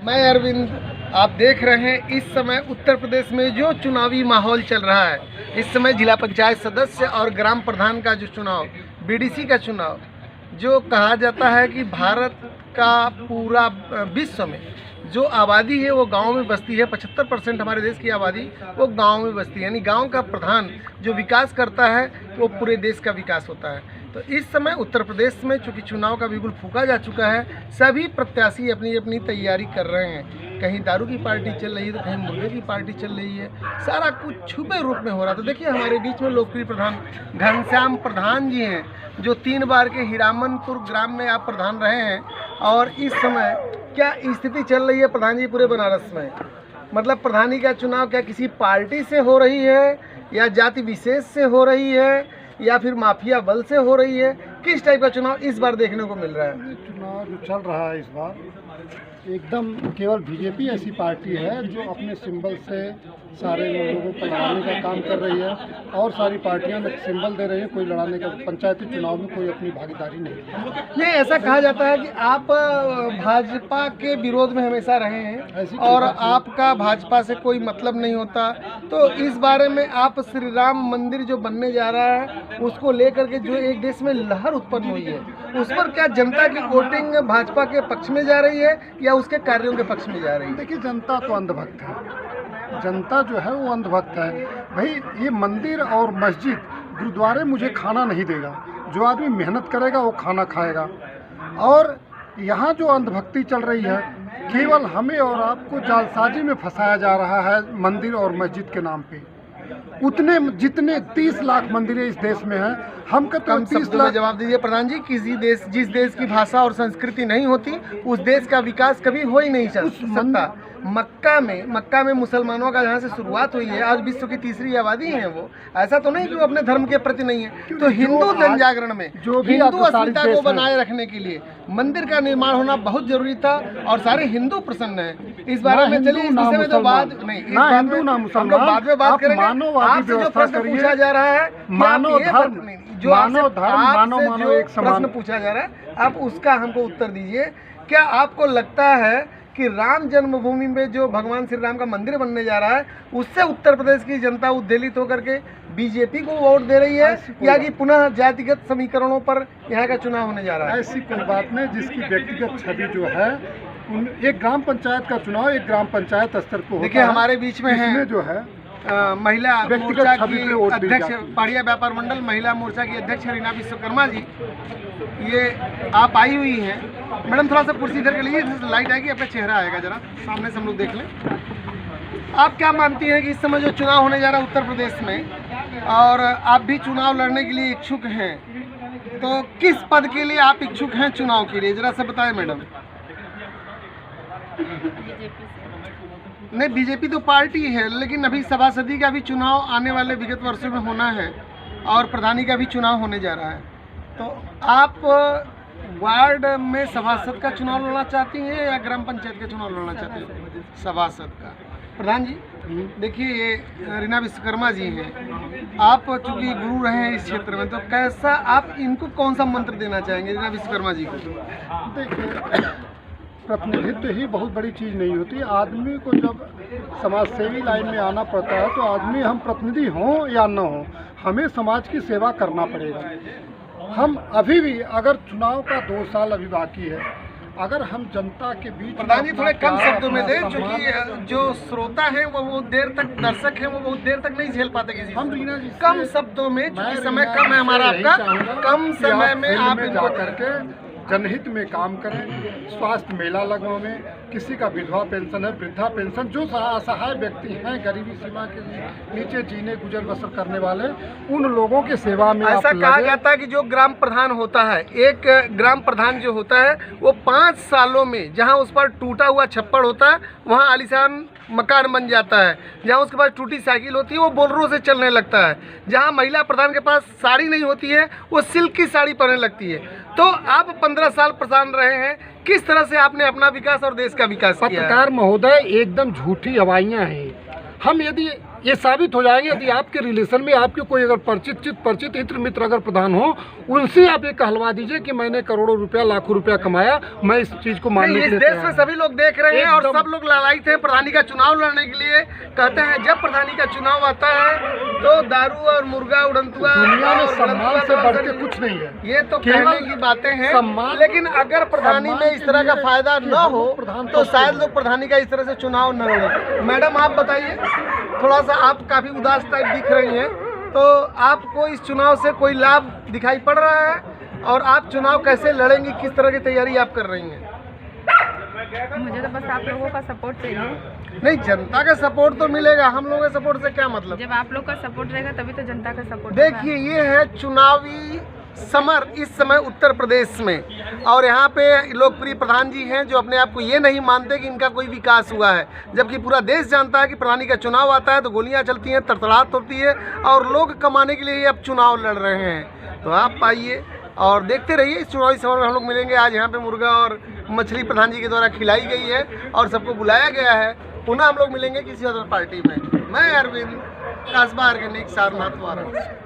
मैं अरविंद, आप देख रहे हैं इस समय उत्तर प्रदेश में जो चुनावी माहौल चल रहा है। इस समय जिला पंचायत सदस्य और ग्राम प्रधान का जो चुनाव, बीडीसी का चुनाव, जो कहा जाता है कि भारत का पूरा विश्व में जो आबादी है वो गांव में बसती है। 75% हमारे देश की आबादी वो गांव में बसती है, यानी गांव का प्रधान जो विकास करता है वो पूरे देश का विकास होता है। तो इस समय उत्तर प्रदेश में चूँकि चुनाव का बिल्कुल फूका जा चुका है, सभी प्रत्याशी अपनी अपनी तैयारी कर रहे हैं। कहीं दारू की पार्टी चल रही है तो कहीं मुर्गे की पार्टी चल रही है, सारा कुछ छुपे रूप में हो रहा। तो देखिए हमारे बीच में लोकप्रिय प्रधान घनश्याम प्रधान जी हैं, जो 3 बार के हीरामनपुर ग्राम में आप प्रधान रहे हैं। और इस समय क्या स्थिति चल रही है प्रधान जी पूरे बनारस में? मतलब प्रधानी का चुनाव क्या किसी पार्टी से हो रही है, या जाति विशेष से हो रही है, या फिर माफिया बल से हो रही है? किस टाइप का चुनाव इस बार देखने को मिल रहा है? चुनाव जो चल रहा है इस बार एकदम केवल बीजेपी ऐसी पार्टी है जो अपने सिंबल से सारे लोगों को लड़ाने का काम कर रही है, और सारी पार्टियां सिंबल दे रही है। कोई लड़ाने का पंचायती चुनाव में कोई अपनी भागीदारी नहीं है। ऐसा कहा जाता है कि आप भाजपा के विरोध में हमेशा रहे हैं और आपका भाजपा से कोई मतलब नहीं होता। तो इस बारे में आप श्री राम मंदिर जो बनने जा रहा है उसको लेकर के जो एक देश में लहर उत्पन्न हुई है, उस पर क्या जनता की वोटिंग भाजपा के पक्ष में जा रही है या उसके कार्यों के पक्ष में जा रही है? देखिए, जनता तो अंधभक्त है। जनता जो है वो अंधभक्त है। भाई, ये मंदिर और मस्जिद गुरुद्वारे मुझे खाना नहीं देगा। जो आदमी मेहनत करेगा वो खाना खाएगा। और यहाँ जो अंधभक्ति चल रही है, केवल हमें और आपको जालसाजी में फंसाया जा रहा है मंदिर और मस्जिद के नाम पे। उतने जितने 30 लाख मंदिरें इस देश में हैं, हम कहते हैं 30 लाख। जवाब दीजिए प्रधान जी, जिस देश की भाषा और संस्कृति नहीं होती उस देश का विकास कभी हो ही नहीं सकता। मक्का में मुसलमानों का जहाँ से शुरुआत हुई है, आज विश्व की तीसरी आबादी है वो। ऐसा तो नहीं कि वो अपने धर्म के प्रति नहीं है। तो हिंदू जनजागरण में जो हिंदू अस्मिता को बनाए रखने के लिए मंदिर का निर्माण होना बहुत जरूरी था, और सारे हिंदू प्रसन्न हैं इस बारे में। चलिए इस विषय में तो बात नहीं, इस बात में हम लोग बाद में बात करेंगे। आपसे जो प्रश्न पूछा जा रहा है, मानव धर्म एक प्रश्न पूछा जा रहा है, आप उसका हमको उत्तर दीजिए। क्या आपको लगता है कि राम जन्मभूमि में जो भगवान श्री राम का मंदिर बनने जा रहा है उससे उत्तर प्रदेश की जनता उद्वेलित होकर के बीजेपी को वोट दे रही है, या कि पुनः जातिगत समीकरणों पर यहाँ का चुनाव होने जा रहा है? ऐसी कोई बात नहीं। जिसकी व्यक्तिगत छवि जो है, एक ग्राम पंचायत का चुनाव एक ग्राम पंचायत स्तर पर होता है। देखिए हमारे बीच में है जो है महिला मोर्चा की अध्यक्ष, पहाड़िया व्यापार मंडल महिला मोर्चा की अध्यक्ष रीना विश्वकर्मा जी, ये आप आई हुई हैं। मैडम थोड़ा सा कुर्सी इधर के लिए, लाइट आएगी आपका चेहरा आएगा, जरा सामने से हम लोग देख लें। आप क्या मानती हैं कि इस समय जो चुनाव होने जा रहा है उत्तर प्रदेश में, और आप भी चुनाव लड़ने के लिए इच्छुक हैं, तो किस पद के लिए आप इच्छुक हैं चुनाव के लिए, जरा सा बताएं मैडम। नहीं, बीजेपी तो पार्टी है, लेकिन अभी सभासदी का भी चुनाव आने वाले विगत वर्षों में होना है और प्रधानी का भी चुनाव होने जा रहा है। तो आप वार्ड में सभासद का चुनाव लड़ना चाहती हैं या ग्राम पंचायत का चुनाव लड़ना चाहती हैं? सभासद का। प्रधान जी देखिए, ये रीना विश्वकर्मा जी हैं, आप चूँकि गुरु रहे हैं इस क्षेत्र में, तो कैसा आप इनको कौन सा मंत्र देना चाहेंगे रीना विश्वकर्मा जी को? देखिए, प्रतिनिधित्व ही बहुत बड़ी चीज़ नहीं होती। आदमी को जब समाज सेवी लाइन में आना पड़ता है, तो आदमी हम प्रतिनिधि हों या न हों, हमें समाज की सेवा करना पड़ेगा। हम अभी भी, अगर चुनाव का 2 साल अभी बाकी है, अगर हम जनता के बीच। प्रधान जी थोड़े कम शब्दों में दें, क्योंकि जो श्रोता हैं वो बहुत देर तक, दर्शक हैं वो बहुत देर तक नहीं झेल पाते किसी। हम रीना जी कम शब्दों में, क्योंकि समय कम है हमारा, आपका कम समय में आप इनको करके जनहित में काम करें। स्वास्थ्य मेला लगवाएं, किसी का विधवा पेंशन है, वृद्धा पेंशन, जो असहाय व्यक्ति हैं, गरीबी सीमा के नीचे जीने गुजर बसर करने वाले, उन लोगों की सेवा में ऐसा कहा जाता है कि जो ग्राम प्रधान होता है, एक ग्राम प्रधान जो होता है वो 5 सालों में जहां उस पर टूटा हुआ छप्पड़ होता है वहां आलीशान मकान बन जाता है। जहां उसके पास टूटी साइकिल होती है वो बोलरों से चलने लगता है। जहां महिला प्रधान के पास साड़ी नहीं होती है वो सिल्क की साड़ी पहनने लगती है। तो आप 15 साल प्रधान रहे हैं, किस तरह से आपने अपना विकास और देश का विकास किया? पत्रकार महोदय, एकदम झूठी हवाइयाँ हैं। हम यदि ये साबित हो जाएंगे यदि आपके रिलेशन में आपके कोई अगर परिचित हित मित्र अगर प्रधान हो, उनसे आप ये कहलवा दीजिए कि मैंने करोड़ों रुपया लाखों रुपया कमाया, मैं इस चीज को मानने के इस लिए देश तैयार में हूं। सभी लोग देख रहे हैं और सब लोग लालायित हैं प्रधानी का चुनाव लड़ने के लिए। कहते हैं जब प्रधानी का चुनाव आता है तो दारू और मुर्गा उड़नतुआ दुनिया में और सम्मान से बढ़ के कुछ नहीं है। ये तो केवल कहने की बातें हैं, सम्मान, लेकिन अगर प्रधानी में इस तरह का फायदा न हो तो शायद लोग प्रधानी का इस तरह से चुनाव न लड़े। मैडम आप बताइए, थोड़ा सा आप काफी उदास टाइप दिख रही हैं, तो आपको इस चुनाव से कोई लाभ दिखाई पड़ रहा है और आप चुनाव कैसे लड़ेंगी, किस तरह की तैयारी आप कर रही हैं? मुझे तो बस आप लोगों का सपोर्ट चाहिए। नहीं, जनता का सपोर्ट तो मिलेगा, हम लोगों के सपोर्ट से क्या मतलब? जब आप लोग का सपोर्ट रहेगा तभी तो जनता का सपोर्ट। देखिए ये है चुनावी समर इस समय उत्तर प्रदेश में, और यहाँ पे लोकप्रिय प्रधान जी हैं जो अपने आप को ये नहीं मानते कि इनका कोई विकास हुआ है, जबकि पूरा देश जानता है कि प्रधानी का चुनाव आता है तो गोलियां चलती हैं, तड़तड़ाहट होती है और लोग कमाने के लिए ही अब चुनाव लड़ रहे हैं। तो आप आइए और देखते रहिए इस चुनावी समर में हम लोग मिलेंगे। आज यहाँ पे मुर्गा और मछली प्रधान जी के द्वारा खिलाई गई है और सबको बुलाया गया है। पुनः हम लोग मिलेंगे किसी अदर पार्टी में। मैं अरविंद, कस्बा ऑर्गेनिक, सारनाथ वाराणसी।